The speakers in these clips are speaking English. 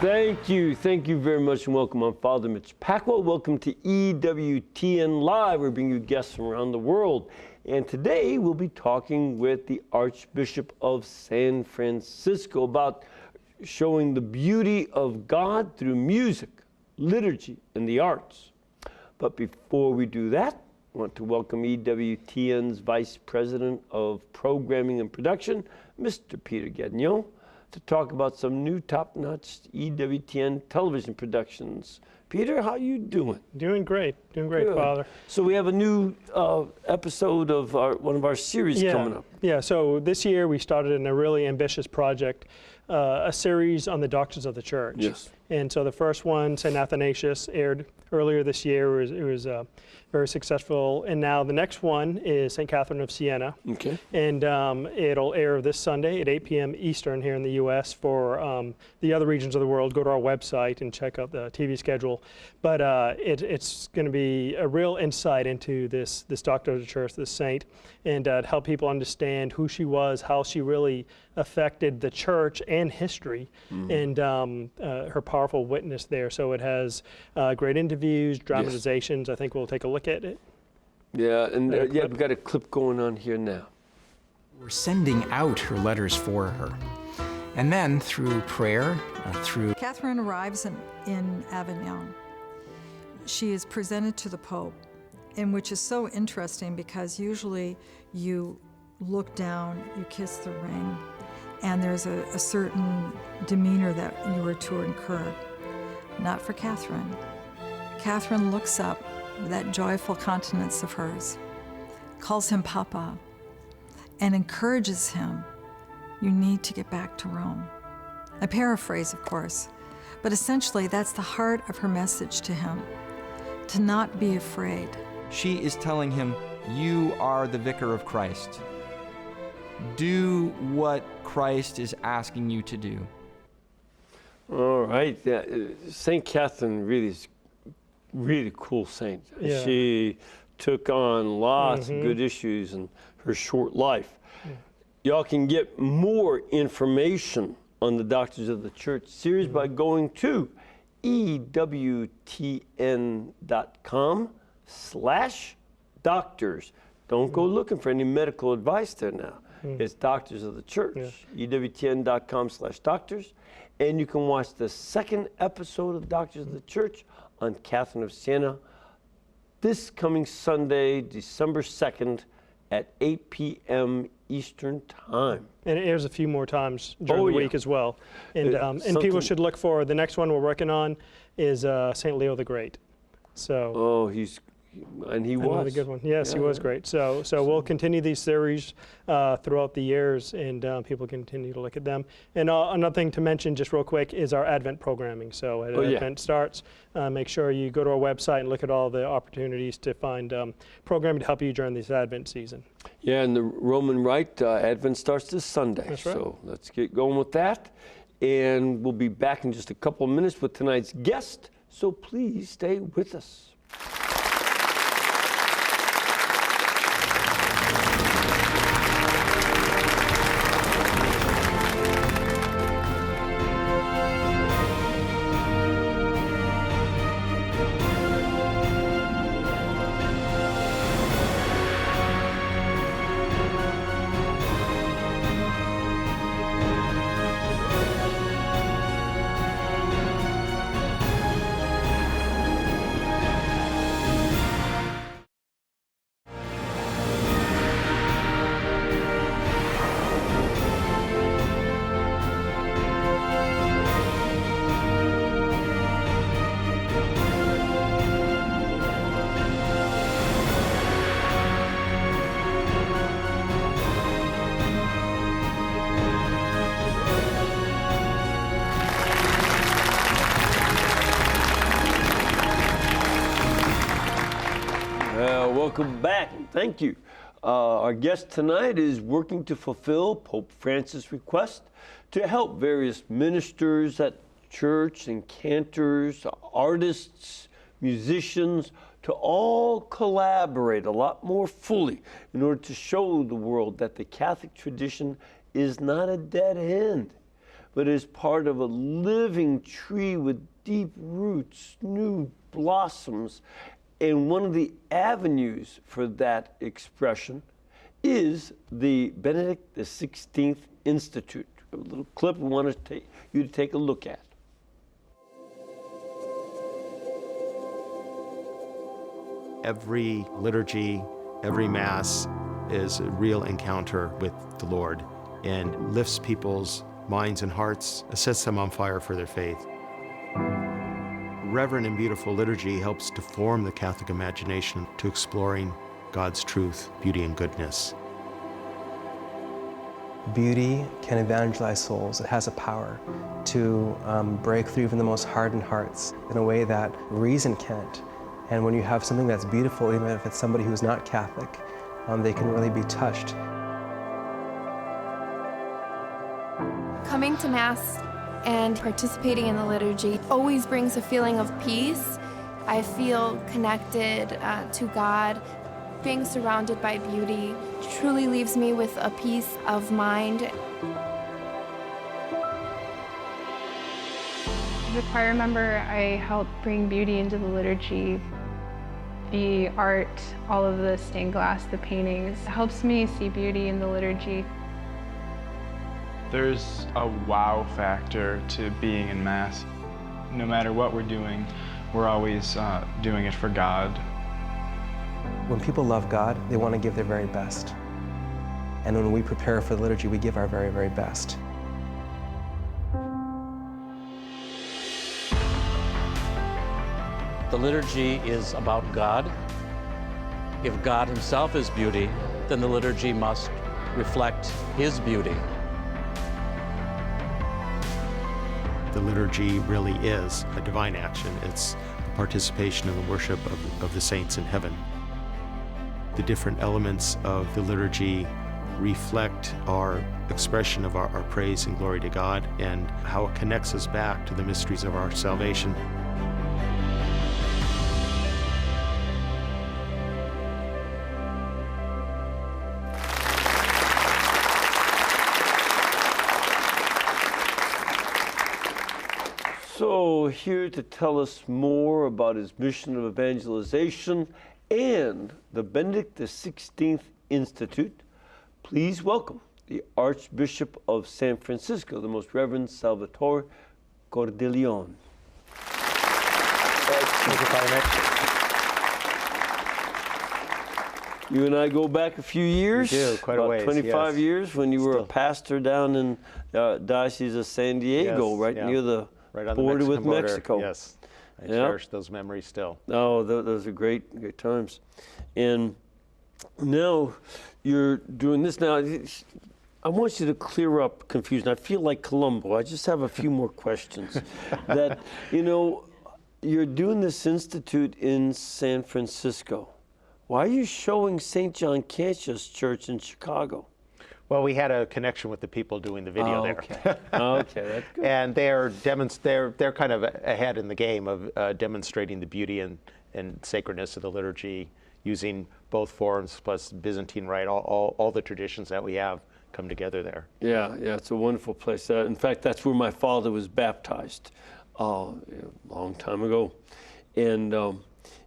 Thank you very much, and welcome. I'm Father Mitch Pacwa. Welcome to EWTN Live. We're bringing you guests from around the world. And today we'll be talking with the Archbishop of San Francisco about showing the beauty of God through music, liturgy, and the arts. But before we do that, I want to welcome EWTN's Vice President of Programming and Production, Mr. Peter Gagnon, to talk about some new top-notch EWTN television productions. Peter, how you doing? Doing great, good. Father. So we have a new episode of one of our series coming up. Yeah, so this year we started in a really ambitious project, a series on the doctors of the church. Yes. And so the first one, St. Athanasius, aired earlier this year. It was very successful. And now the next one is St. Catherine of Siena. Okay. And it'll air this Sunday at 8 p.m. Eastern here in the U.S. For the other regions of the world, go to our website and check out the TV schedule. But it's going to be a real insight into this doctor of the church, this saint, and to help people understand who she was, how she really affected the church and history, and her powerful witness there. So it has great interviews, dramatizations. I think we'll take a look at it. Yeah, and we've got a clip going on here now. We're sending out her letters for her. And then through prayer, Catherine arrives in Avignon. She is presented to the Pope, and which is so interesting because usually you look down, you kiss the ring, and there's a certain demeanor that you are to incur. Not for Catherine. Catherine looks up with that joyful countenance of hers, calls him Papa, and encourages him, you need to get back to Rome. I paraphrase, of course, but essentially that's the heart of her message to him, to not be afraid. She is telling him, you are the vicar of Christ. Do what Christ is asking you to do. All right. St. Catherine really is really cool saint. Yeah. She took on lots of good issues in her short life. Y'all can get more information on the Doctors of the Church series by going to EWTN.com/doctors. Don't go looking for any medical advice there now. It's Doctors of the Church, EWTN.com/doctors. And you can watch the second episode of Doctors of the Church on Catherine of Siena this coming Sunday, December 2nd at 8 p.m. Eastern Time. And it airs a few more times during the week as well. And people should look for, the next one we're working on is St. Leo the Great. So. He was. Another good one. Yes, he was great. So we'll continue these series throughout the years, and people continue to look at them. And another thing to mention, just real quick, is our Advent programming. So as Advent starts, make sure you go to our website and look at all the opportunities to find programming to help you during this Advent season. Yeah, and the Roman Rite, Advent starts this Sunday. That's right. So let's get going with that. And we'll be back in just a couple of minutes with tonight's guest. So please stay with us. Welcome back. Thank you. Our guest tonight is working to fulfill Pope Francis' request to help various ministers at church and cantors, artists, musicians, to all collaborate a lot more fully in order to show the world that the Catholic tradition is not a dead end, but is part of a living tree with deep roots, new blossoms. And one of the avenues for that expression is the Benedict XVI Institute. A little clip we want you to take a look at. Every liturgy, every Mass is a real encounter with the Lord and lifts people's minds and hearts, sets them on fire for their faith. Reverent and beautiful liturgy helps to form the Catholic imagination to exploring God's truth, beauty, and goodness. Beauty can evangelize souls. It has a power to break through even the most hardened hearts in a way that reason can't. And when you have something that's beautiful, even if it's somebody who's not Catholic, they can really be touched. Coming to Mass and participating in the liturgy always brings a feeling of peace. I feel connected to God. Being surrounded by beauty truly leaves me with a peace of mind. As a choir member, I help bring beauty into the liturgy. The art, all of the stained glass, the paintings, helps me see beauty in the liturgy. There's a wow factor to being in Mass. No matter what we're doing, we're always doing it for God. When people love God, they want to give their very best. And when we prepare for the liturgy, we give our very, very best. The liturgy is about God. If God himself is beauty, then the liturgy must reflect his beauty. The liturgy really is a divine action. It's a participation in the worship of the saints in heaven. The different elements of the liturgy reflect our expression of our praise and glory to God and how it connects us back to the mysteries of our salvation. So here to tell us more about his mission of evangelization and the Benedict XVI Institute, please welcome the Archbishop of San Francisco, the Most Reverend Salvatore Cordileone. Thank you, Father Mitch. You and I go back a few years. We do, quite a ways, 25 yes. years when you were a pastor down in Diocese of San Diego, Yes, right yeah. near the Right on border the with border. Mexico. Yes, I Yeah. cherish those memories still. Oh, those are great times. And now you're doing this now. I want you to clear up confusion. I feel like Columbo. I just have a few more questions. That, you're doing this institute in San Francisco. Why are you showing St. John Cantius Church in Chicago? Well, we had a connection with the people doing the video there. Okay. Okay, that's good. And they're kind of ahead in the game of demonstrating the beauty and sacredness of the liturgy, using both forms plus Byzantine rite, all the traditions that we have come together there. Yeah, it's a wonderful place. In fact, that's where my father was baptized a long time ago, and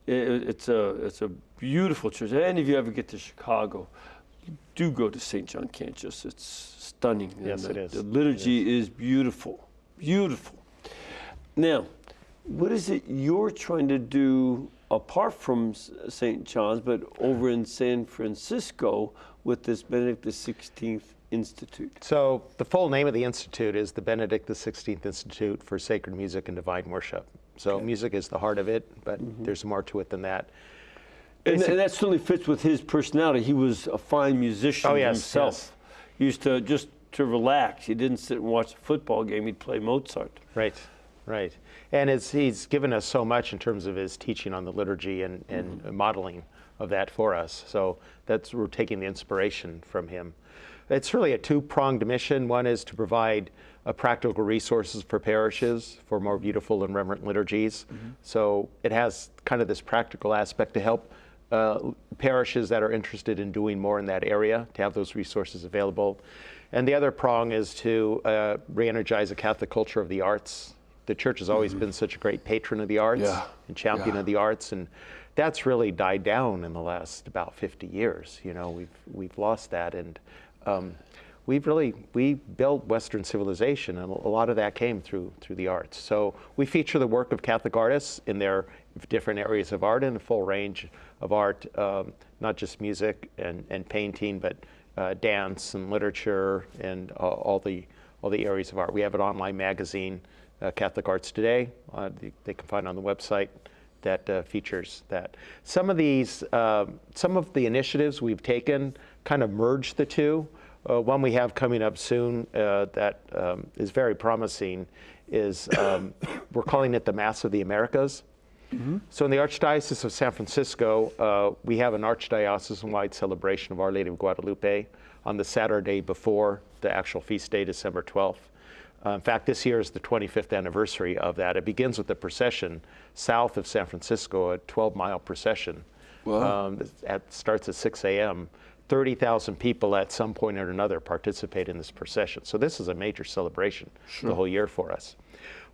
it's a beautiful church. Any of you ever get to Chicago, do go to St. John Cantius. It's stunning. Yes, it is. The liturgy is beautiful, beautiful. Now, what is it you're trying to do apart from St. John's, but over in San Francisco with this Benedict XVI Institute? So the full name of the institute is the Benedict XVI Institute for Sacred Music and Divine Worship. So music is the heart of it, but there's more to it than that. And that certainly fits with his personality. He was a fine musician himself. Yes. He used to just to relax. He didn't sit and watch a football game. He'd play Mozart. Right. And he's given us so much in terms of his teaching on the liturgy and modeling of that for us. So we're taking the inspiration from him. It's really a two-pronged mission. One is to provide practical resources for parishes for more beautiful and reverent liturgies. So it has kind of this practical aspect to help parishes that are interested in doing more in that area to have those resources available. And the other prong is to re-energize a Catholic culture of the arts. The church has always been such a great patron of the arts and champion of the arts, and that's really died down in the last about 50 years. You know, we've lost that, and we built Western civilization, and a lot of that came through the arts. So we feature the work of Catholic artists in their different areas of art, and a full range of art, not just music and painting, but dance and literature and all the areas of art. We have an online magazine, Catholic Arts Today. They can find on the website that features that. Some of the initiatives we've taken kind of merge the two. One we have coming up soon that is very promising is we're calling it the Mass of the Americas. So in the Archdiocese of San Francisco, we have an archdiocesan-wide celebration of Our Lady of Guadalupe on the Saturday before the actual feast day, December 12th. In fact, this year is the 25th anniversary of that. It begins with the procession south of San Francisco, a 12-mile procession. Wow. Starts at 6 a.m. 30,000 people at some point or another participate in this procession. So this is a major celebration the whole year for us.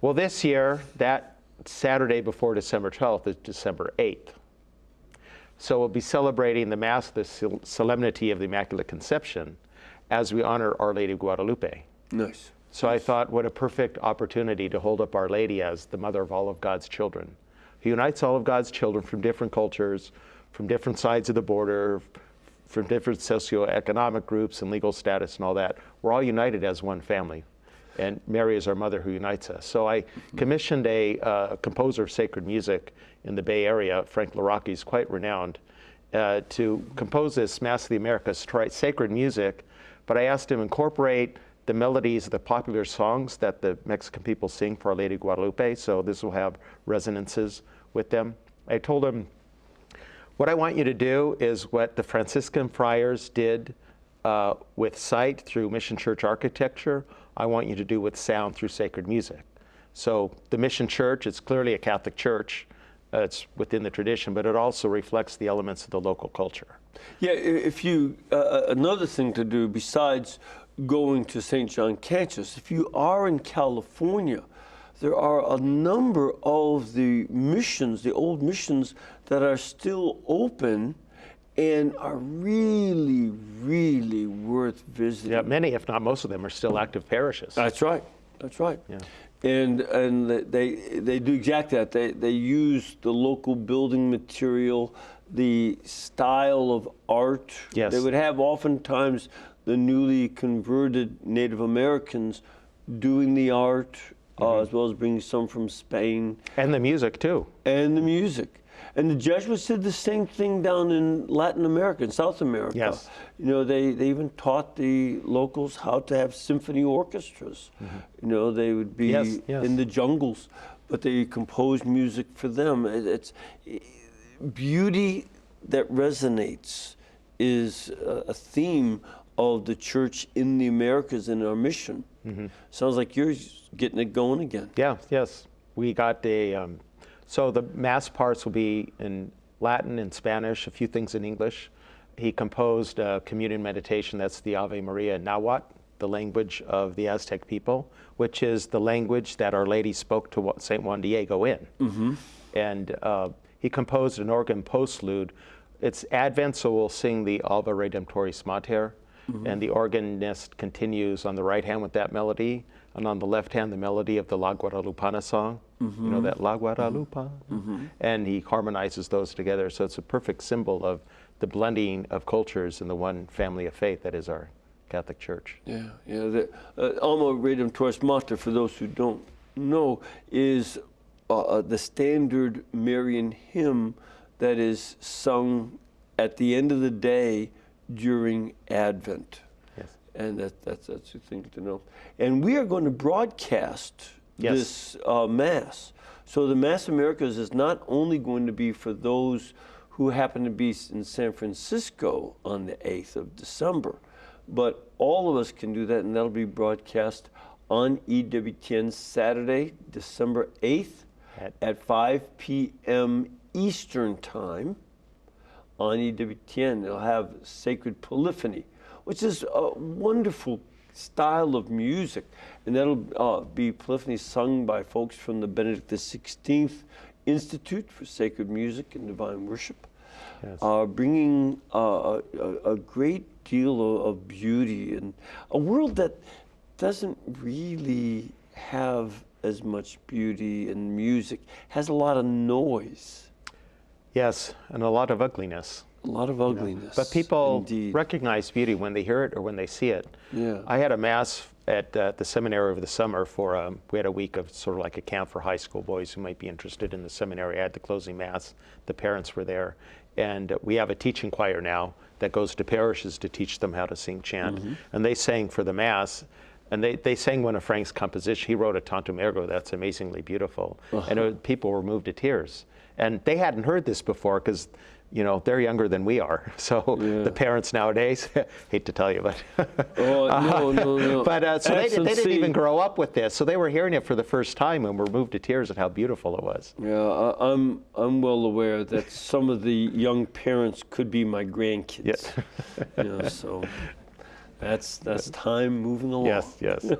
Well, this year, that Saturday before December 12th is December 8th. So we'll be celebrating the Mass, the Solemnity of the Immaculate Conception, as we honor Our Lady of Guadalupe. Nice. So I thought, what a perfect opportunity to hold up Our Lady as the mother of all of God's children, who unites all of God's children from different cultures, from different sides of the border, from different socioeconomic groups and legal status and all that. We're all united as one family. And Mary is our mother who unites us. So I commissioned a composer of sacred music in the Bay Area, Frank LaRocque, is quite renowned, to compose this Mass of the Americas, to write sacred music, but I asked him to incorporate the melodies of the popular songs that the Mexican people sing for Our Lady of Guadalupe, so this will have resonances with them. I told him, what I want you to do is what the Franciscan friars did with sight through Mission Church architecture, I want you to do with sound through sacred music. So the Mission Church, it's clearly a Catholic church, it's within the tradition, but it also reflects the elements of the local culture. Yeah, if you, another thing to do besides going to St. John Cantius, if you are in California, there are a number of the missions, the old missions, that are still open and are really, really worth visiting. Yeah, many, if not most of them, are still active parishes. That's right. That's right. Yeah. And they do exactly that. They use the local building material, the style of art. Yes. They would have oftentimes the newly converted Native Americans doing the art, as well as bringing some from Spain. And the music, too. And the music. And the Jesuits did the same thing down in Latin America, in South America. Yes. You know, they even taught the locals how to have symphony orchestras. You know, they would be in the jungles, but they composed music for them. It's beauty that resonates is a theme of the church in the Americas in our mission. Sounds like you're getting it going again. Yeah, yes. We got so the Mass parts will be in Latin and Spanish, a few things in English. He composed a communion meditation, that's the Ave Maria in Nahuatl, the language of the Aztec people, which is the language that Our Lady spoke to St. Juan Diego in. And he composed an organ postlude. It's Advent, so we'll sing the Alba Redemptoris Mater, and the organist continues on the right hand with that melody, and on the left hand, the melody of the La Guadalupana song. You know, that La Guadalupa. And he harmonizes those together. So it's a perfect symbol of the blending of cultures in the one family of faith that is our Catholic Church. Yeah, yeah. The Alma Redemptoris Mater, for those who don't know, is the standard Marion hymn that is sung at the end of the day during Advent. Yes. And that's the thing to know. And we are going to broadcast this Mass. So the Mass Americas is not only going to be for those who happen to be in San Francisco on the 8th of December, but all of us can do that, and that'll be broadcast on EWTN Saturday, December 8th at 5 p.m. Eastern Time on EWTN. They'll have Sacred Polyphony, which is a wonderful style of music. And that'll be polyphony sung by folks from the Benedict XVI Institute for Sacred Music and Divine Worship, bringing a great deal of beauty in a world that doesn't really have as much beauty and music, has a lot of noise. Yes, and a lot of ugliness. A lot of ugliness. But people indeed recognize beauty when they hear it or when they see it. Yeah. I had a mass at the seminary over the summer for, we had a week of sort of like a camp for high school boys who might be interested in the seminary. I had the closing mass. The parents were there. And we have a teaching choir now that goes to parishes to teach them how to sing chant. And they sang for the mass. And they sang one of Frank's compositions. He wrote a Tantum Ergo that's amazingly beautiful. And people were moved to tears. And they hadn't heard this before because, you know, they're younger than we are. So the parents nowadays, hate to tell you, but no. But so they didn't even grow up with this. So they were hearing it for the first time and were moved to tears at how beautiful it was. Yeah, I'm well aware that some of the young parents could be my grandkids. You know, so that's time moving along. Yes.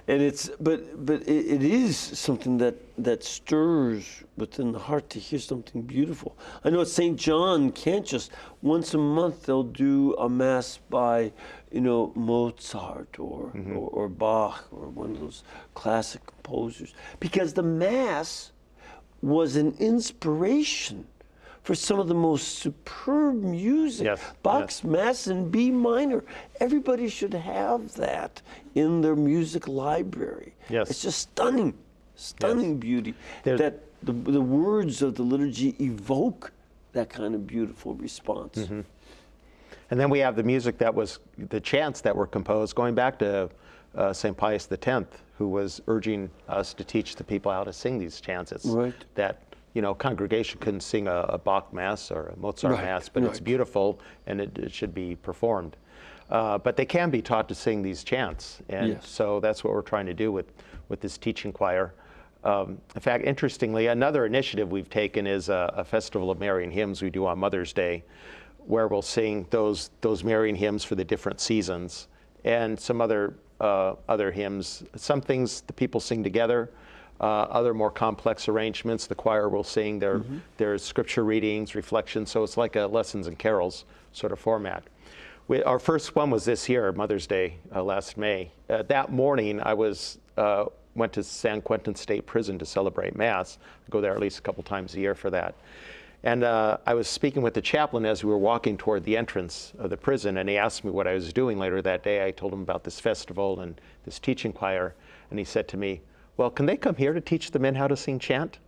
And it's but it is something that stirs within the heart to hear something beautiful. I know at St. John can't just once a month they'll do a mass by, you know, Mozart or Bach or one of those classic composers, because the mass was an inspiration for some of the most superb music. Bach's Mass in B minor. Everybody should have that in their music library. It's just stunning beauty. That the words of the liturgy evoke that kind of beautiful response. And then we have the music that was, the chants that were composed going back to St. Pius X, who was urging us to teach the people how to sing these chants. It's that, you know, congregation couldn't sing a Bach Mass or a Mozart Mass, but it's beautiful and it should be performed. But they can be taught to sing these chants, and so that's what we're trying to do with this teaching choir. In fact, interestingly, another initiative we've taken is a festival of Marion Hymns we do on Mother's Day, where we'll sing those Marion hymns for the different seasons, and some other hymns. Some things the people sing together. Other more complex arrangements, the choir will sing their scripture readings, reflections, so it's like a lessons and carols sort of format. Our first one was this year, Mother's Day, last May. That morning, I went to San Quentin State Prison to celebrate Mass. I go there at least a couple times a year for that. And I was speaking with the chaplain as we were walking toward the entrance of the prison, and he asked me what I was doing later that day. I told him about this festival and this teaching choir, and he said to me, well, can they come here to teach the men how to sing chant?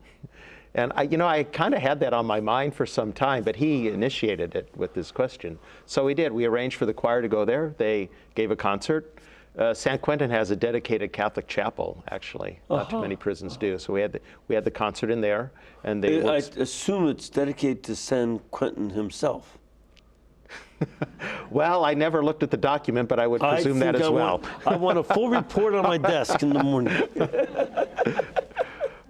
And I kind of had that on my mind for some time, but he initiated it with this question. So we did. We arranged for the choir to go there. They gave a concert. San Quentin has a dedicated Catholic chapel, actually. Not too many prisons do. So we had the concert in there, and they. I assume it's dedicated to San Quentin himself. Well, I never looked at the document, but I would presume that as well. I want a full report on my desk in the morning.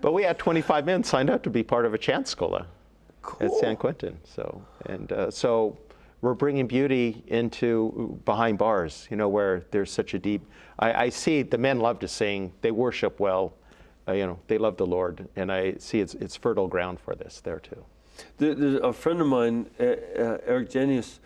But we had 25 men signed up to be part of a chant schola at San Quentin. So we're bringing beauty into behind bars, you know, where there's such a deep. I see the men love to sing. They worship well. You know, they love the Lord, and I see it's fertile ground for this there too. There's a friend of mine, Eric Jenius,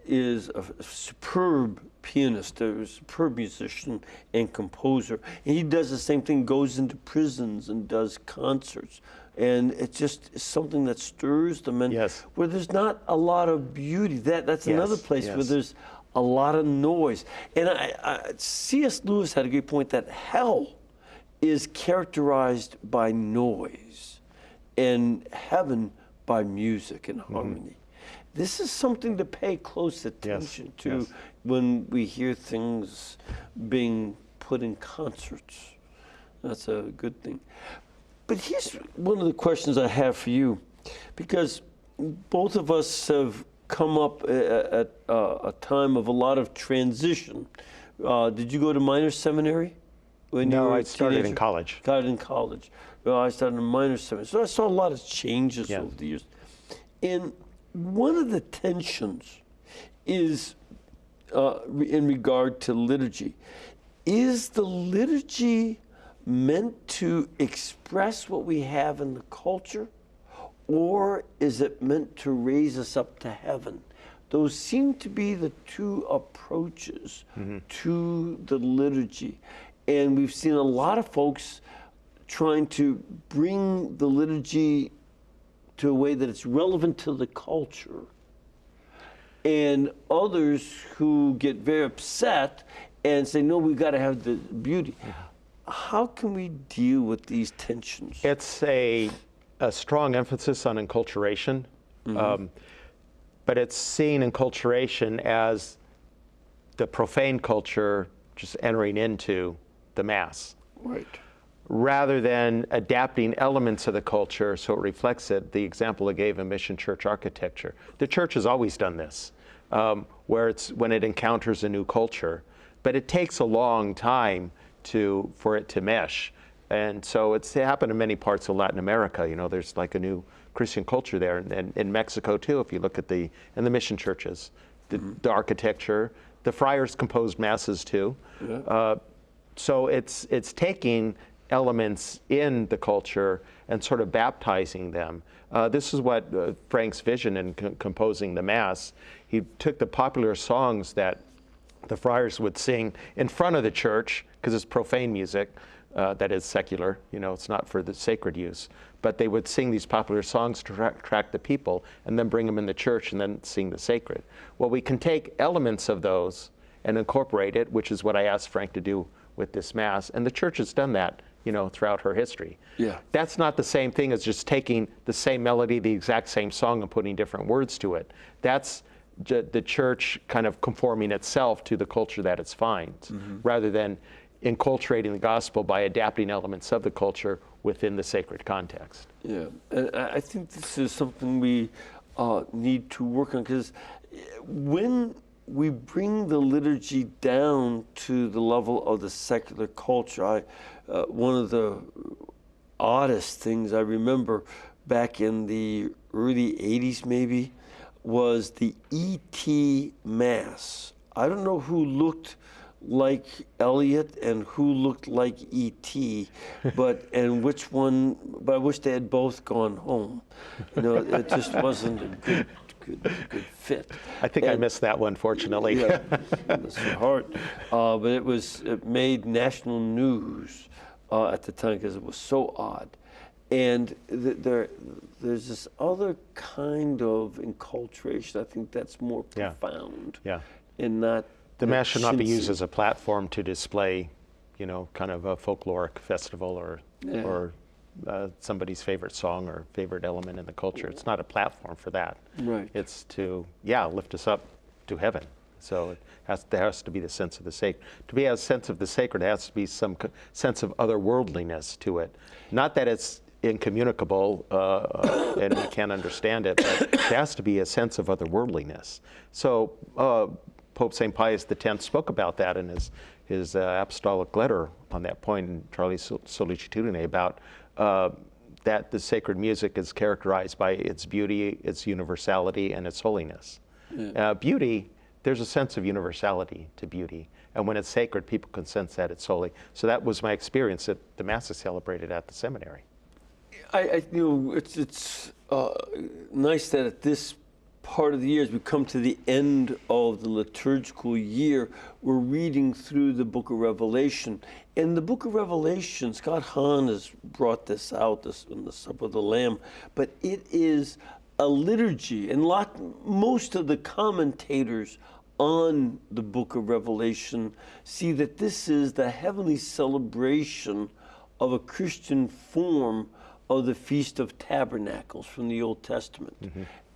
is a superb pianist, a superb musician and composer. And he does the same thing, goes into prisons and does concerts. And it's just something that stirs the men, where there's not a lot of beauty. That's another place where there's a lot of noise. And C.S. Lewis had a great point that hell is characterized by noise and heaven by music and harmony. This is something to pay close attention to when we hear things being put in concerts. That's a good thing. But here's one of the questions I have for you, because both of us have come up at a time of a lot of transition. Did you go to minor seminary? No, I started in college. Started in college. Well, I started in minor seminary. So I saw a lot of changes over the years. And one of the tensions is in regard to liturgy. Is the liturgy meant to express what we have in the culture, or is it meant to raise us up to heaven? Those seem to be the two approaches to the liturgy. And we've seen a lot of folks trying to bring the liturgy to a way that it's relevant to the culture, and others who get very upset and say, no, we've got to have the beauty. How can we deal with these tensions? It's a strong emphasis on enculturation, but it's seen enculturation as the profane culture just entering into the Mass. Right. Rather than adapting elements of the culture so it reflects it. The example I gave in mission church architecture. The church has always done this, where it's when it encounters a new culture, but it takes a long time for it to mesh. And so it's happened in many parts of Latin America. You know, there's like a new Christian culture there, and in Mexico too. If you look at in the mission churches, the architecture, the friars composed masses too. Yeah. So it's taking elements in the culture and sort of baptizing them. This is what Frank's vision in composing the Mass. He took the popular songs that the friars would sing in front of the church, because it's profane music, that is secular, you know, it's not for the sacred use. But they would sing these popular songs to attract the people and then bring them in the church and then sing the sacred. Well, we can take elements of those and incorporate it, which is what I asked Frank to do with this Mass. And the church has done that, you know, throughout her history. Yeah. That's not the same thing as just taking the same melody, the exact same song, and putting different words to it. That's the church kind of conforming itself to the culture that it finds, rather than enculturating the gospel by adapting elements of the culture within the sacred context. Yeah, and I think this is something we need to work on, because when we bring the liturgy down to the level of the secular culture, one of the oddest things I remember back in the early 80s maybe was the E.T. Mass. I don't know who looked like Elliot and who looked like E.T., but I wish they had both gone home. You know, it just wasn't a good fit. I think I missed that one, fortunately. Yeah, bless your heart. But it made national news at the time because it was so odd. And there's this other kind of enculturation. I think that's more profound. Yeah. And not the Mass should not be used as a platform to display, you know, kind of a folkloric festival or somebody's favorite song or favorite element in the culture. It's not a platform for that. Right. It's to lift us up to heaven. So there has to be the sense of the sacred. To be a sense of the sacred, there has to be some sense of otherworldliness to it. Not that it's incommunicable and we can't understand it, but there has to be a sense of otherworldliness. So Pope St. Pius X spoke about that in his apostolic letter on that point in Charlie Sollicitudine, about that the sacred music is characterized by its beauty, its universality, and its holiness. Yeah. Beauty, there's a sense of universality to beauty. And when it's sacred, people can sense that it's holy. So that was my experience at the Mass is celebrated at the seminary. It's nice that at this part of the year, as we come to the end of the liturgical year, we're reading through the book of Revelation. In the book of Revelation, Scott Hahn has brought this out in the Supper of the Lamb, but it is a liturgy, and most of the commentators on the book of Revelation see that this is the heavenly celebration of a Christian form of the Feast of Tabernacles from the Old Testament.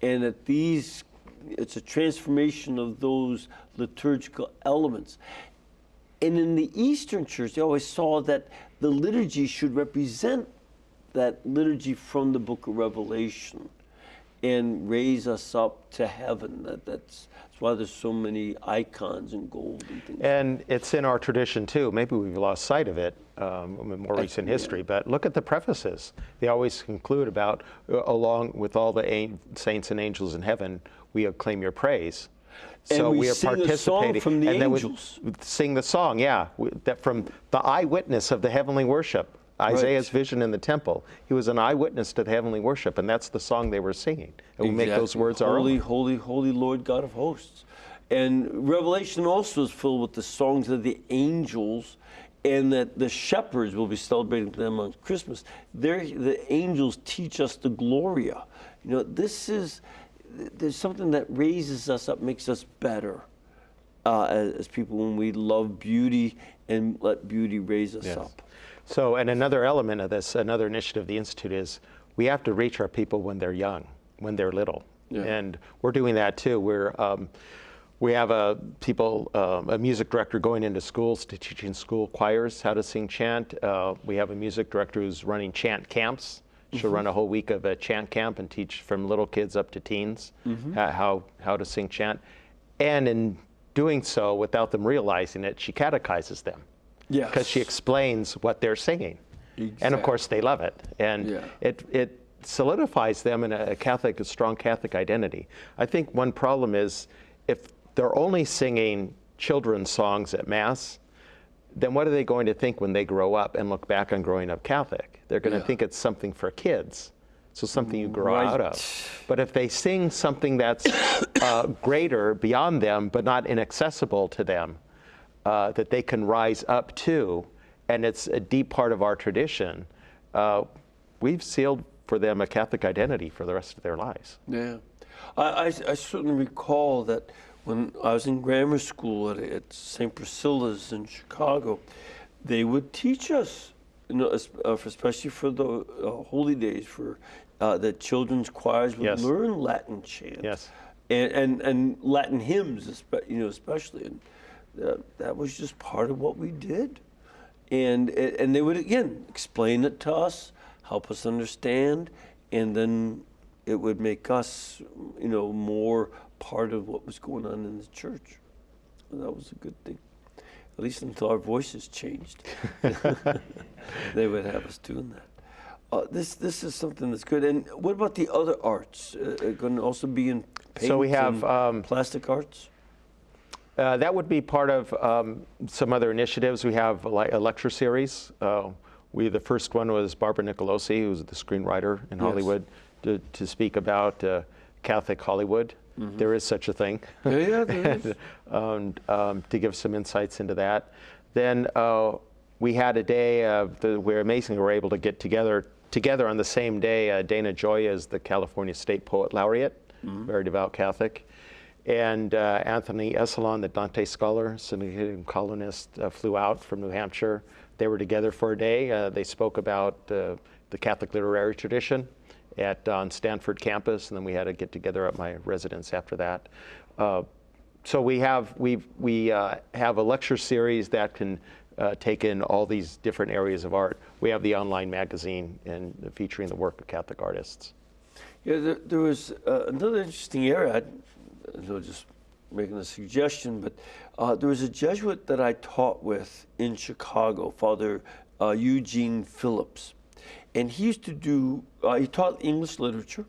And that it's a transformation of those liturgical elements. And in the Eastern Church, they always saw that the liturgy should represent that liturgy from the book of Revelation. and raise us up to heaven. That's why there's so many icons in gold and things. And it's in our tradition too. Maybe we've lost sight of it in more recent history, but look at the prefaces. They always conclude about, along with all the saints and angels in heaven, we acclaim your praise. So and we are sing participating. a song from the and angels. Then we sing the song, that from the eyewitness of the heavenly worship. Isaiah's vision in the temple. He was an eyewitness to the heavenly worship, and that's the song they were singing. And we make those words our own. Holy, holy, holy Lord God of hosts. And Revelation also is filled with the songs of the angels, and that the shepherds will be celebrating them on Christmas. The angels teach us the Gloria. There's something that raises us up, makes us better as people when we love beauty and let beauty raise us up. So, and another element of this, another initiative of the Institute is we have to reach our people when they're young, when they're little. Yeah. And we're doing that too. We have a music director going into schools to teaching school choirs how to sing chant. We have a music director who's running chant camps. She'll run a whole week of a chant camp and teach from little kids up to teens how to sing chant. And in doing so, without them realizing it, she catechizes them. Yes. Because she explains what they're singing. Exactly. And of course they love it. And it solidifies them in a strong Catholic identity. I think one problem is if they're only singing children's songs at Mass, then what are they going to think when they grow up and look back on growing up Catholic? They're going to think it's something for kids. So something you grow out of. But if they sing something that's greater beyond them, but not inaccessible to them, that they can rise up to, and it's a deep part of our tradition, we've sealed for them a Catholic identity for the rest of their lives. Yeah. I certainly recall that when I was in grammar school at St. Priscilla's in Chicago, they would teach us, especially for the holy days, for the children's choirs would learn Latin chant. Yes. And Latin hymns, especially. And that was just part of what we did. And they would, again, explain it to us, help us understand, and then it would make us, more part of what was going on in the church. And that was a good thing, at least until our voices changed. They would have us doing that. This is something that's good. And what about the other arts? Going to also be in paint so we have and plastic arts? That would be part of some other initiatives. We have a lecture series. The first one was Barbara Nicolosi, who's the screenwriter in Hollywood, to speak about Catholic Hollywood. Mm-hmm. There is such a thing. Yeah, there is. To give some insights into that. Then we had a day where amazingly we were able to get together on the same day. Dana Gioia is the California State Poet Laureate, very devout Catholic. And Anthony Esalon, the Dante scholar, syndicated columnist, flew out from New Hampshire. They were together for a day. They spoke about the Catholic literary tradition on Stanford campus, and then we had a get together at my residence after that. So we have a lecture series that can take in all these different areas of art. We have the online magazine and featuring the work of Catholic artists. Yeah, there was another interesting area. Just making a suggestion, but there was a Jesuit that I taught with in Chicago, Father Eugene Phillips, and he used to do. He taught English literature,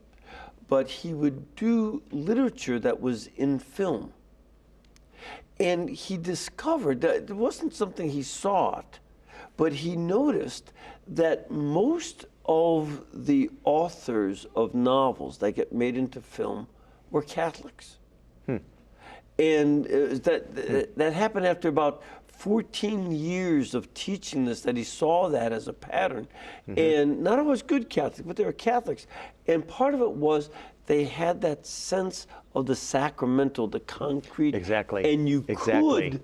but he would do literature that was in film. And he discovered that it wasn't something he sought, but he noticed that most of the authors of novels that get made into film were Catholics. And that happened after about 14 years of teaching this, that he saw that as a pattern. And not always good Catholics, but they were Catholics. And part of it was they had that sense of the sacramental, the concrete. Exactly. And you could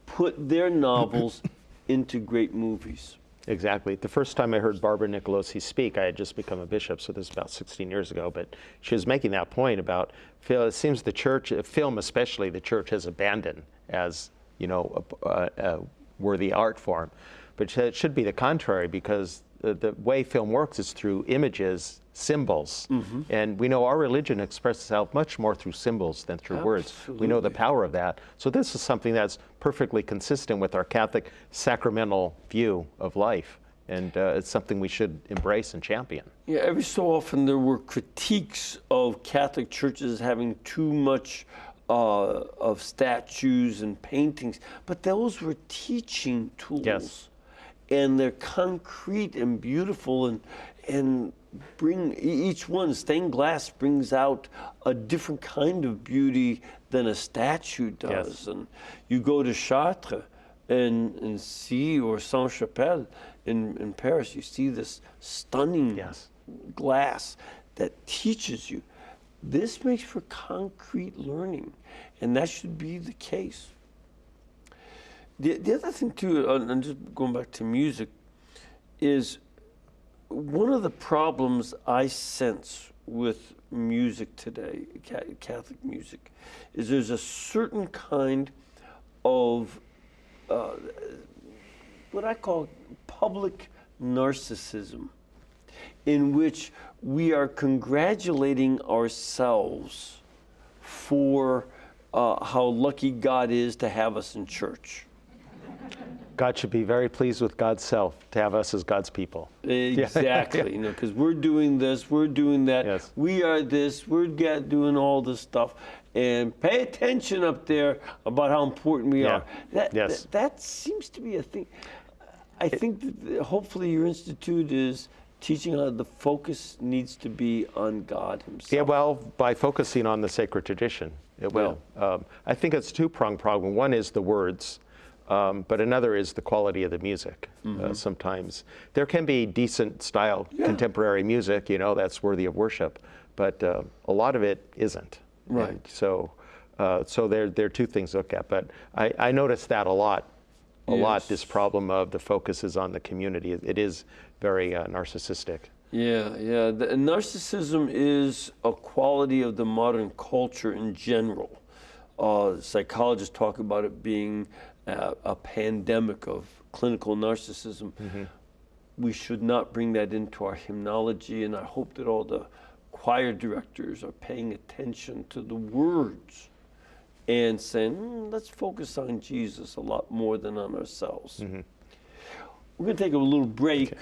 put their novels into great movies. Exactly. The first time I heard Barbara Nicolosi speak, I had just become a bishop, so this is about 16 years ago, but she was making that point about, it seems the church, film especially, the church has abandoned as, a worthy art form. But it should be the contrary, because the way film works is through images, symbols, and we know our religion expresses itself much more through symbols than through words. We know the power of that. So this is something that's perfectly consistent with our Catholic sacramental view of life, and it's something we should embrace and champion. Yeah, every so often there were critiques of Catholic churches having too much of statues and paintings, but those were teaching tools. Yes. And they're concrete and beautiful, and bring each one. Stained glass brings out a different kind of beauty than a statue does. Yes. And you go to Chartres and see, or Saint-Chapelle in Paris, you see this stunning glass that teaches you. This makes for concrete learning, and that should be the case. The other thing too, and just going back to music, is one of the problems I sense with music today, Catholic music, is there's a certain kind of what I call public narcissism, in which we are congratulating ourselves for how lucky God is to have us in church. God should be very pleased with God's self to have us as God's people. Exactly, you know, because we're doing this, we're doing that, we are this, we're doing all this stuff, and pay attention up there about how important we are. That seems to be a thing. I think that hopefully your institute is teaching how the focus needs to be on God himself. Yeah, well, by focusing on the sacred tradition, it will. I think it's a two-pronged problem. One is the words. But another is the quality of the music. Sometimes there can be decent style contemporary music, you know, that's worthy of worship, but a lot of it isn't. Right. And so there are two things to look at. But I notice that a lot. This problem of the focus is on the community. It is very narcissistic. Yeah. The narcissism is a quality of the modern culture in general. Psychologists talk about it being a pandemic of clinical narcissism. We should not bring that into our hymnology, and I hope that all the choir directors are paying attention to the words and saying, let's focus on Jesus a lot more than on ourselves. We're going to take a little break,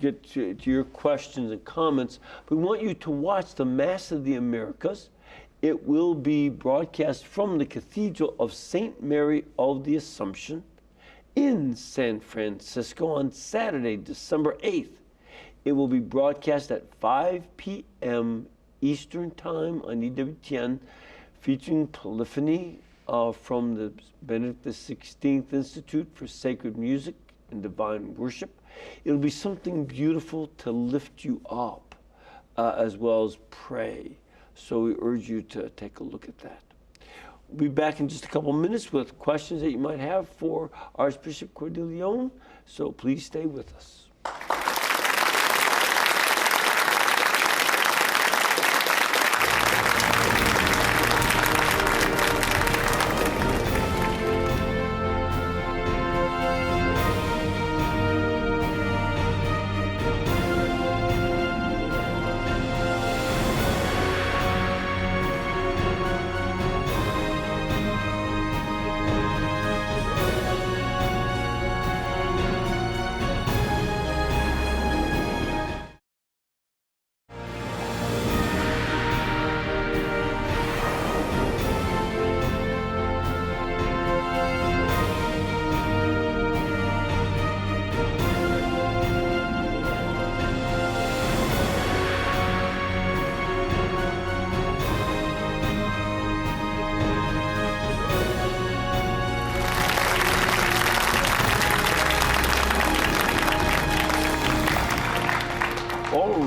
get to your questions and comments. We want you to watch the Mass of the Americas. It will be broadcast from the Cathedral of St. Mary of the Assumption in San Francisco on Saturday, December 8th. It will be broadcast at 5 p.m. Eastern Time on EWTN, featuring polyphony from the Benedict XVI Institute for Sacred Music and Divine Worship. It'll be something beautiful to lift you up, as well as pray. So we urge you to take a look at that. We'll be back in just a couple minutes with questions that you might have for Archbishop Cordileone, so please stay with us.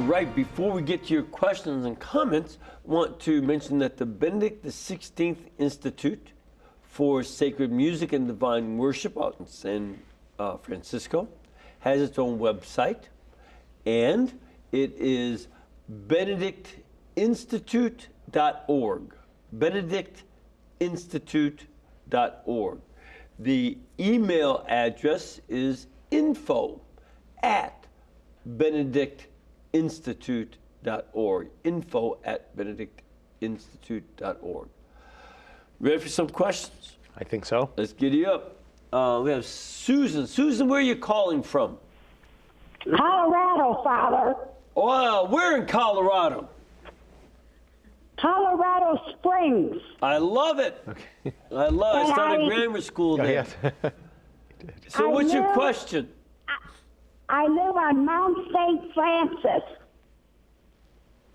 Right, before we get to your questions and comments, I want to mention that the Benedict XVI Institute for Sacred Music and Divine Worship out in San Francisco has its own website, and it is benedictinstitute.org. benedictinstitute.org. The email address is info@benedictinstitute.org. benedictinstitute.org. info@benedictinstitute.org. Ready for some questions? I think so. Let's giddy up. We have Susan. Susan, where are you calling from? Colorado, Father. Oh, we're in Colorado. Colorado Springs. I love it. Okay. I love it. I started grammar school there. Yes. So what's your question? I live on Mount St. Francis.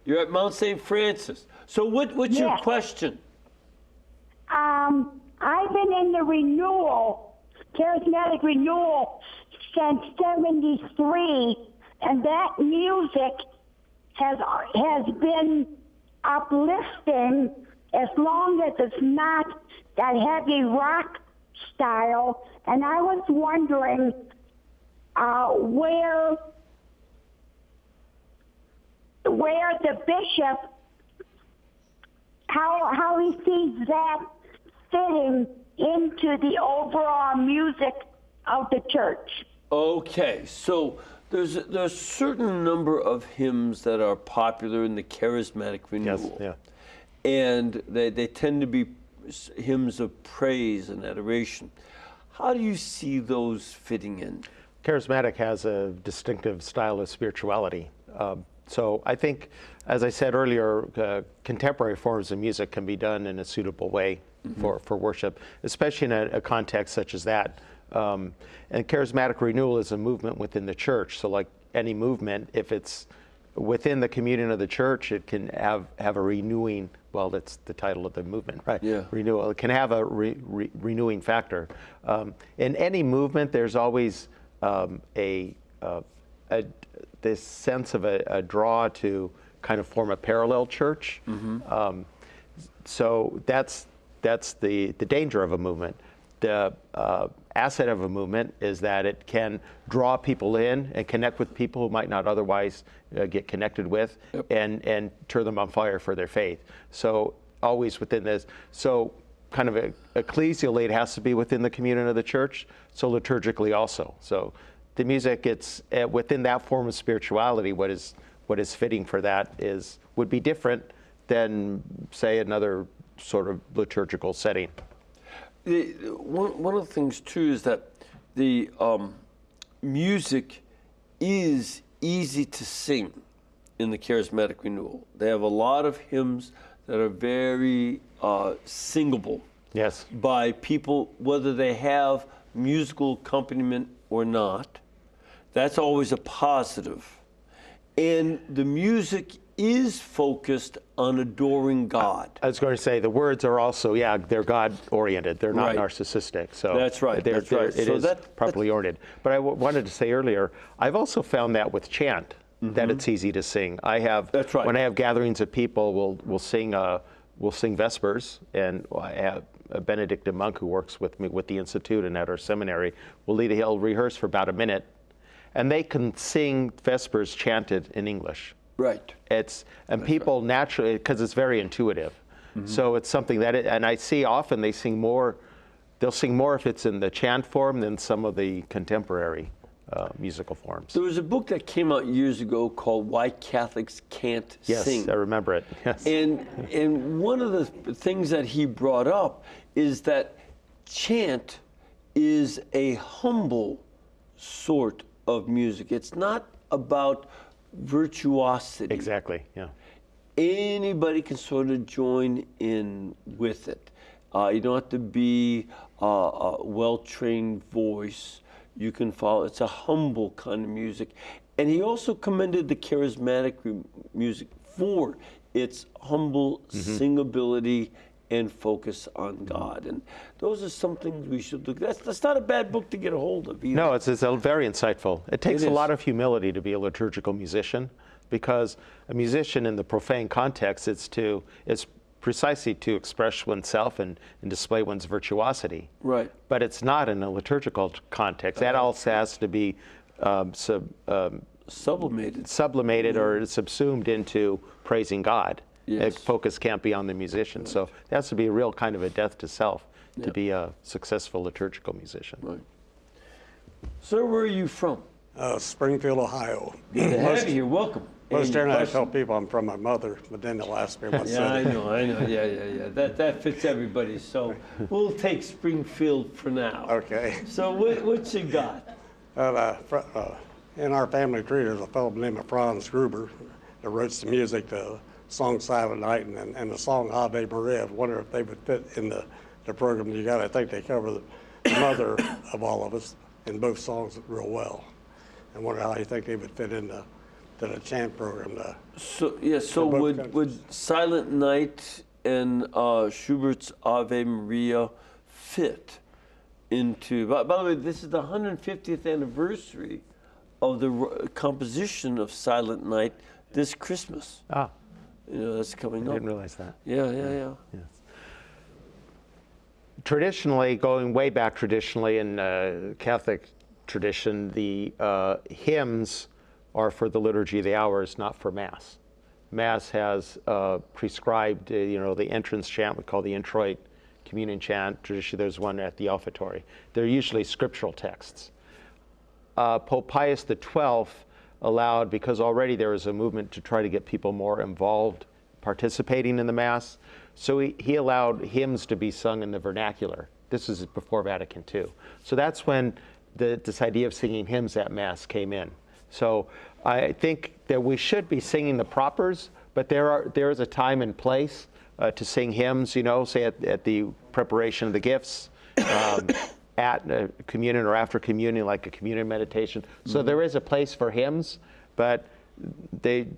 You're at Mount St. Francis. So what's your question? I've been in the renewal, Charismatic Renewal, since '73, and that music has been uplifting as long as it's not that heavy rock style. And I was wondering where the bishop, how he sees that fitting into the overall music of the church. Okay, so there's a certain number of hymns that are popular in the Charismatic Renewal. Yes, yeah. And they tend to be hymns of praise and adoration. How do you see those fitting in? Charismatic has a distinctive style of spirituality. So I think, as I said earlier, contemporary forms of music can be done in a suitable way for worship, especially in a context such as that. And Charismatic Renewal is a movement within the church. So like any movement, if it's within the communion of the church, it can have a renewing, well, that's the title of the movement, right? Yeah. Renewal. It can have a renewing factor. In any movement, there's always this sense of a draw to kind of form a parallel church. So that's the danger of a movement. The asset of a movement is that it can draw people in and connect with people who might not otherwise get connected with, and turn them on fire for their faith. So always within this. So kind of ecclesially, it has to be within the communion of the church. So liturgically also. So the music, it's within that form of spirituality. What is fitting for that would be different than, say, another sort of liturgical setting. One of the things too is that the music is easy to sing in the Charismatic Renewal. They have a lot of hymns that are very singable. Yes. By people, whether they have musical accompaniment or not. That's always a positive. And the music is focused on adoring God. I was going to say the words are also, they're God-oriented. They're not narcissistic. So that's right. It is properly oriented. But I wanted to say earlier, I've also found that with chant, that it's easy to sing. That's right. When I have gatherings of people, we'll sing Vespers, and I have a Benedict monk who works with me with the Institute and at our seminary. He'll rehearse for about a minute, and they can sing Vespers chanted in English. Right. People naturally, because it's very intuitive. So it's something that, and I see often they'll sing more if it's in the chant form than some of the contemporary musical forms. There was a book that came out years ago called Why Catholics Can't Sing. Yes, I remember it. Yes. And one of the things that he brought up is that chant is a humble sort of music. It's not about virtuosity. Exactly, yeah. Anybody can sort of join in with it. You don't have to be a well-trained voice. You can follow. It's a humble kind of music. And he also commended the charismatic music for its humble singability and focus on God. And those are some things we should look at. That's not a bad book to get a hold of either. No, it's very insightful. It takes a lot of humility to be a liturgical musician, because a musician in the profane context, it's precisely to express oneself and display one's virtuosity. Right. But it's not in a liturgical context. That also has to be sublimated or subsumed into praising God. Yes. The focus can't be on the musician. Right. So it has to be a real kind of a death to self to be a successful liturgical musician. Right. Sir, where are you from? Springfield, Ohio. Good to have you here. Welcome. Most And generally, I question? tell people I'm from my mother, but then they'll ask me what Yeah, city. I know. Yeah. That fits everybody. So we'll take Springfield for now. Okay. So what you got? In our family tree, there's a fellow named Franz Gruber that wrote some music, the song Silent Night and the song Ave Maria. I wonder if they would fit in the program you got. I think they cover the mother of all of us in both songs real well. I wonder how you think they would fit into the chant program. So would Silent Night and Schubert's Ave Maria fit into? By the way, this is the 150th anniversary of the composition of Silent Night this Christmas. Ah, that's coming up. I didn't realize that. Yeah. Yes. Traditionally, going way back traditionally in Catholic tradition, the hymns are for the Liturgy of the Hours, not for Mass. Mass has prescribed, the entrance chant we call the introit communion chant. Traditionally, there's one at the offertory. They're usually scriptural texts. Pope Pius XII allowed, because already there was a movement to try to get people more involved participating in the Mass, so he allowed hymns to be sung in the vernacular. This is before Vatican II. So that's when this idea of singing hymns at Mass came in. So I think that we should be singing the propers, but there is a time and place to sing hymns, say at the preparation of the gifts, at communion or after communion, like a communion meditation. So there is a place for hymns, but they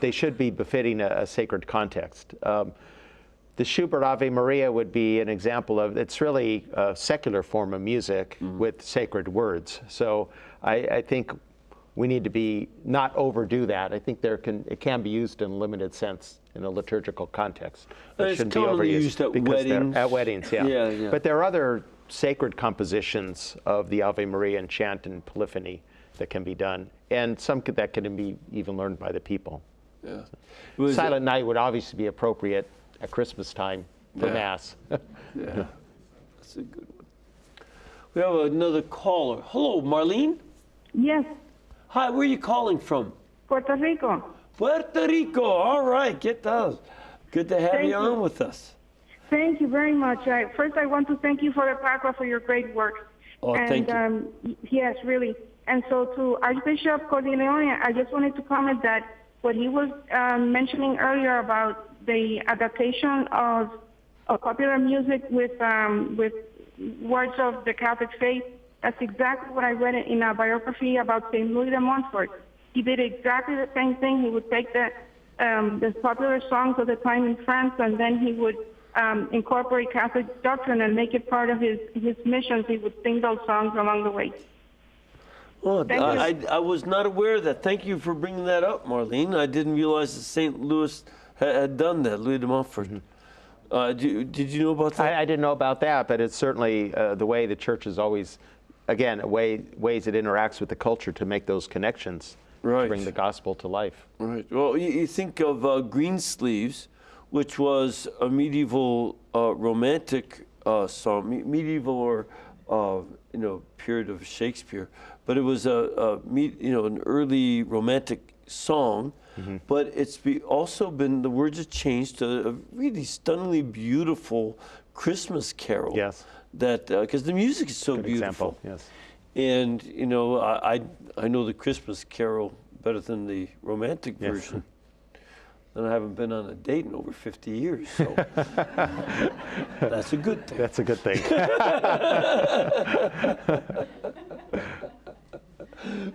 should be befitting a sacred context. The Schubert Ave Maria would be an example of, it's really a secular form of music with sacred words. So I think we need to not overdo that. I think it can be used in a limited sense in a liturgical context. It It's shouldn't be commonly overused used at because weddings. At weddings, yeah. Yeah. But there are other sacred compositions of the Ave Maria and chant and polyphony that can be done, and some that can be even learned by the people. Yeah. Silent Night would obviously be appropriate at Christmas time for Mass. Yeah, that's a good one. We have another caller. Hello, Marlene? Yes. Hi, where are you calling from? Puerto Rico. Puerto Rico, all right, get those. Good to have you on with us. Thank you very much. First, I want to thank you, Father Pacwa, for your great work. Oh, thank you. Yes, really. And so to Archbishop Cordileone, I just wanted to comment that what he was mentioning earlier about the adaptation of popular music with words of the Catholic faith, that's exactly what I read in a biography about St. Louis de Montfort. He did exactly the same thing. He would take the popular songs of the time in France, and then he would incorporate Catholic doctrine and make it part of his missions. He would sing those songs along the way. Well, I was not aware of that. Thank you for bringing that up, Marlene. I didn't realize that St. Louis had done that, Louis de Montfort. Did you know about that? I didn't know about that, but it's certainly the way the church is always, again, ways it interacts with the culture to make those connections, to bring the gospel to life. Right. Well, you think of Greensleeves, which was a medieval romantic song, medieval or period of Shakespeare, but it was an early romantic song. Mm-hmm. But it's also been, the words have changed to a really stunningly beautiful Christmas carol. Yes. That because the music is so Good beautiful. Example. Yes. And I know the Christmas carol better than the romantic version. And I haven't been on a date in over 50 years, so that's a good thing. That's a good thing.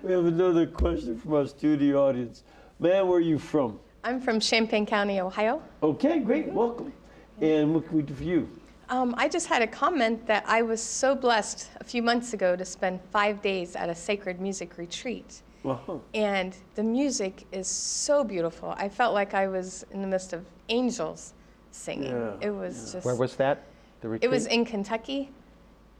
We have another question from our studio audience. Ma'am, where are you from? I'm from Champaign County, Ohio. Okay, great, welcome. And what can we do for you? I just had a comment that I was so blessed a few months ago to spend 5 days at a sacred music retreat. Wow. And the music is so beautiful. I felt like I was in the midst of angels singing. Yeah. It was just... Where was that, the retreat? It was in Kentucky.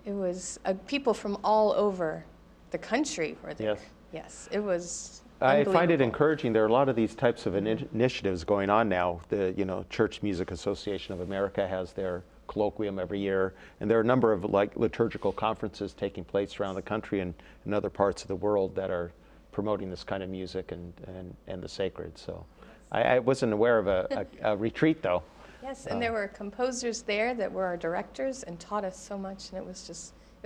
It was people from all over the country were there. Yes. Yes, it was I find it encouraging. There are a lot of these types of initiatives going on now. The Church Music Association of America has their colloquium every year. And there are a number of like liturgical conferences taking place around the country and in other parts of the world that are promoting this kind of music and the sacred. So I wasn't aware of a retreat though. Yes, and there were composers there that were our directors and taught us so much, and it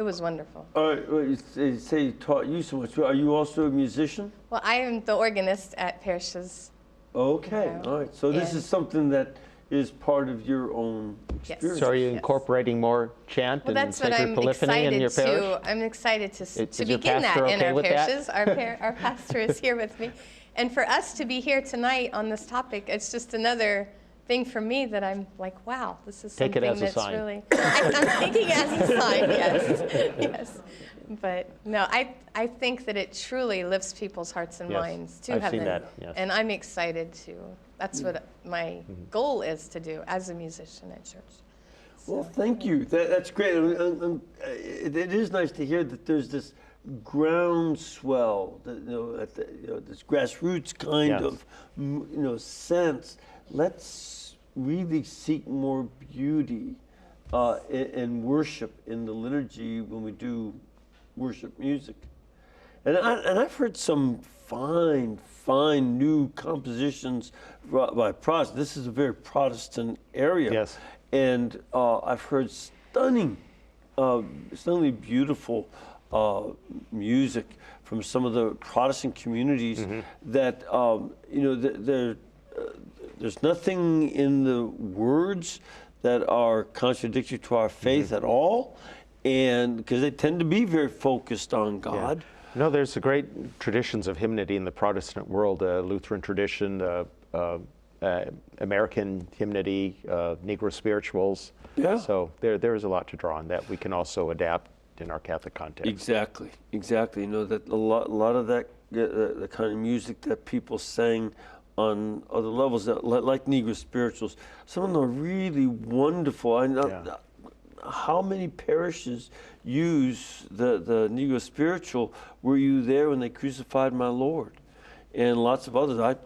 was wonderful. All right, well, you say taught you so much. Are you also a musician? Well, I am the organist at parishes. Okay, all right. So this is something that is part of your own experience. So are you incorporating more chant and sacred polyphony in your parish? I'm excited to your begin that pastor in okay our with parishes. that? Our pastor is here with me. And for us to be here tonight on this topic, it's just another thing for me that I'm like, wow, this is something that's really, I'm taking it as a sign, yes, yes. But no, I think that it truly lifts people's hearts and minds to I've heaven. seen that, yes. And I'm excited to, that's what my goal is to do as a musician at church. Well, thank you. That's great. It is nice to hear that there's this groundswell, this grassroots kind of sense. Let's really seek more beauty and worship in the liturgy when we do worship music. And I've heard some fine new compositions by Protestants. This is a very Protestant area. Yes. And I've heard stunningly beautiful music from some of the Protestant communities that, there's nothing in the words that are contradictory to our faith at all, and because they tend to be very focused on God. Yeah. No, there's great traditions of hymnody in the Protestant world, Lutheran tradition, American hymnody, Negro spirituals. Yeah. So there is a lot to draw on that we can also adapt in our Catholic context. Exactly. That a lot of that, the kind of music that people sang on other levels, that, like Negro spirituals, some of them are really wonderful. I know how many parishes use the Negro spiritual. Were you there when they crucified my Lord? And lots of others. I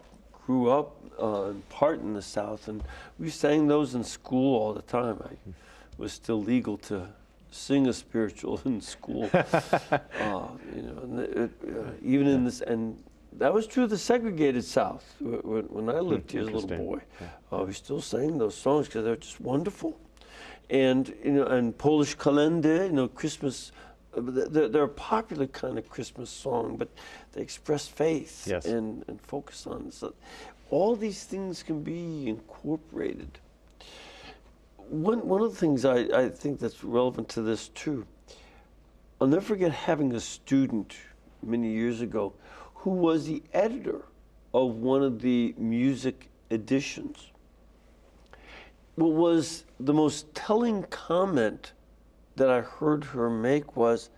grew up in part in the South, and we sang those in school all the time. It was still legal to sing a spiritual in school, even in this, and that was true of the segregated South. When I lived here as a little boy, we still sang those songs because they're just wonderful. And and Polish Kolędy, Christmas, they're a popular kind of Christmas song, but they express faith and focus on it. So all these things can be incorporated. One of the things I think that's relevant to this too, I'll never forget having a student many years ago who was the editor of one of the music editions. What was the most telling comment that I heard her make was,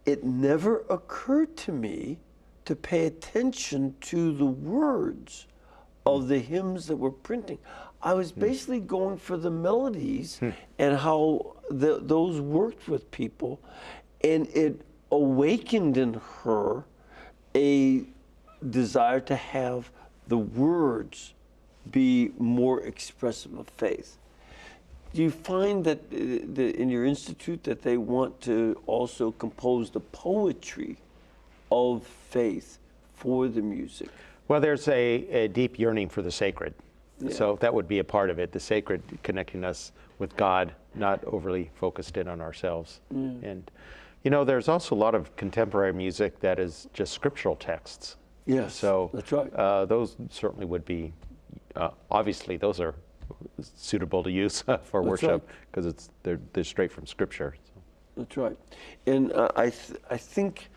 it never occurred to me to pay attention to the words of the hymns that we're printing. I was basically going for the melodies and how those worked with people, and it awakened in her a desire to have the words be more expressive of faith. Do you find that in your institute that they want to also compose the poetry of faith for the music? Well, there's a deep yearning for the sacred. Yeah. So that would be a part of it, the sacred connecting us with God, not overly focused in on ourselves. And there's also a lot of contemporary music that is just scriptural texts. Yes, so that's right. Those certainly would be, obviously those are suitable to use for worship because they're straight from Scripture. So. That's right. And I think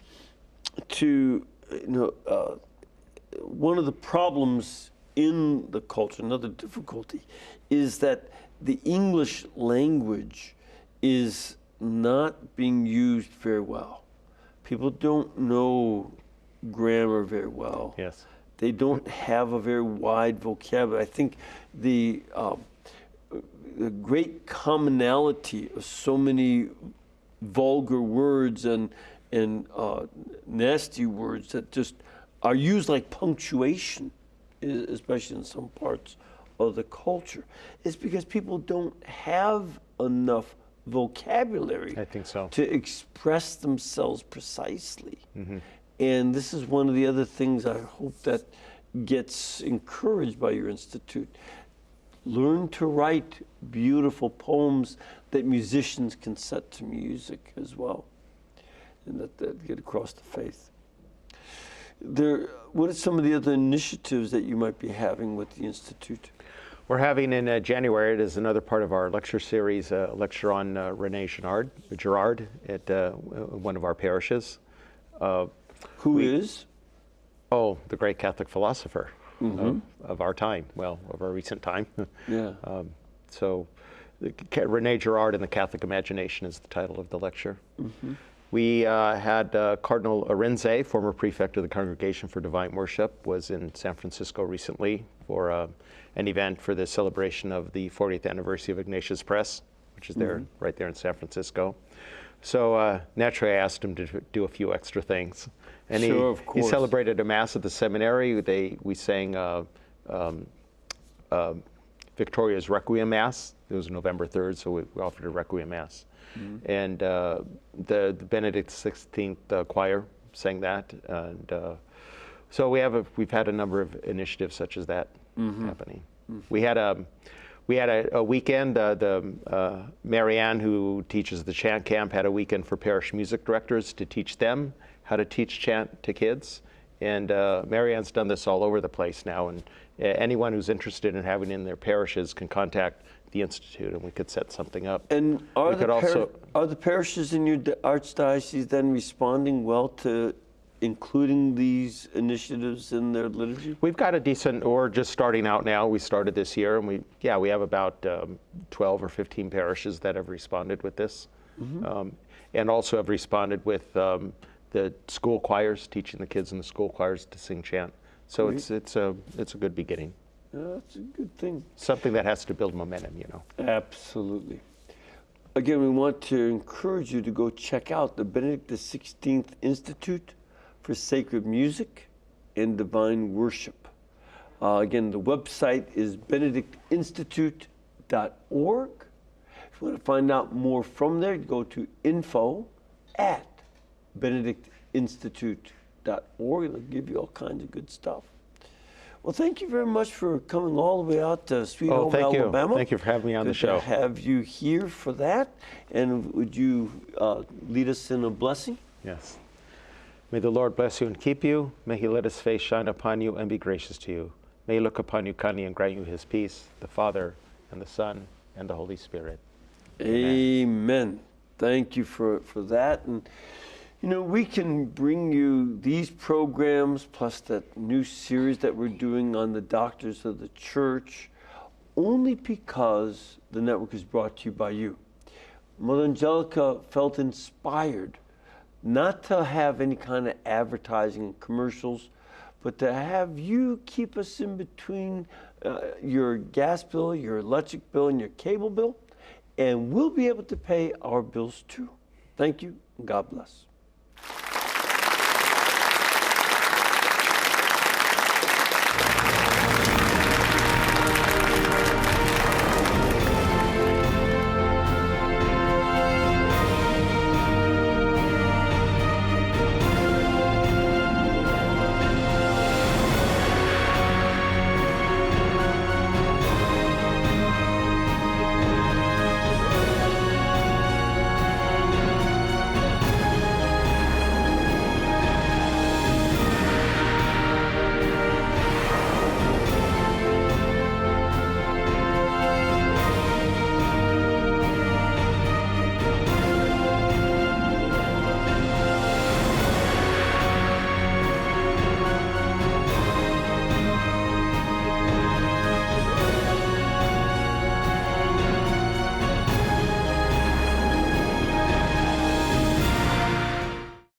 one of the problems in the culture, another difficulty, is that the English language is not being used very well. People don't know grammar very well. Yes. They don't have a very wide vocabulary. I think the great commonality of so many vulgar words and nasty words that just are used like punctuation, especially in some parts of the culture. It's because people don't have enough vocabulary, I think so, to express themselves precisely. Mm-hmm. And this is one of the other things I hope that gets encouraged by your institute. Learn to write beautiful poems that musicians can set to music as well, and that get across the faith. What are some of the other initiatives that you might be having with the institute? We're having in January, it is another part of our lecture series, a lecture on Rene Girard at one of our parishes. Who is? Oh, the great Catholic philosopher Mm-hmm. of our time, well, of our recent time. Yeah. So Rene Girard and the Catholic Imagination is the title of the lecture. Mm-hmm. We had Cardinal Arinze, former prefect of the Congregation for Divine Worship, was in San Francisco recently for an event for the celebration of the 40th anniversary of Ignatius Press, which is there, right there in San Francisco. So naturally I asked him to do a few extra things. And he celebrated a Mass at the seminary. We sang Victoria's Requiem Mass. It was November 3rd, so we offered a Requiem Mass. Mm-hmm. And the Benedict 16th choir sang that. And so we've had a number of initiatives such as that happening. Mm-hmm. We had a weekend. Marianne, who teaches the chant camp, had a weekend for parish music directors to teach them how to teach chant to kids. And Marianne's done this all over the place now. And anyone who's interested in having it in their parishes can contact the Institute, and we could set something up. And are the parishes in your archdiocese then responding well to including these initiatives in their liturgy? We've got a decent, we're just starting out now. We started this year, and we have about 12 or 15 parishes that have responded with this, and also have responded with the school choirs, teaching the kids in the school choirs to sing chant. So it's a good beginning. That's a good thing. Something that has to build momentum, you know. Absolutely. Again, we want to encourage you to go check out the Benedict XVI Institute for Sacred Music and Divine Worship. Again, the website is benedictinstitute.org. If you want to find out more from there, go to info@benedictinstitute.org. It'll give you all kinds of good stuff. Well, thank you very much for coming all the way out to Sweet Home, Alabama. Thank you for having me on the show. Good to have you here for that. And would you lead us in a blessing? Yes. May the Lord bless you and keep you. May he let his face shine upon you and be gracious to you. May he look upon you kindly and grant you his peace, the Father and the Son and the Holy Spirit. Amen. Thank you for that. And you know, we can bring you these programs plus that new series that we're doing on the Doctors of the Church only because the network is brought to you by you. Mother Angelica felt inspired not to have any kind of advertising and commercials, but to have you keep us in between your gas bill, your electric bill, and your cable bill, and we'll be able to pay our bills too. Thank you, and God bless.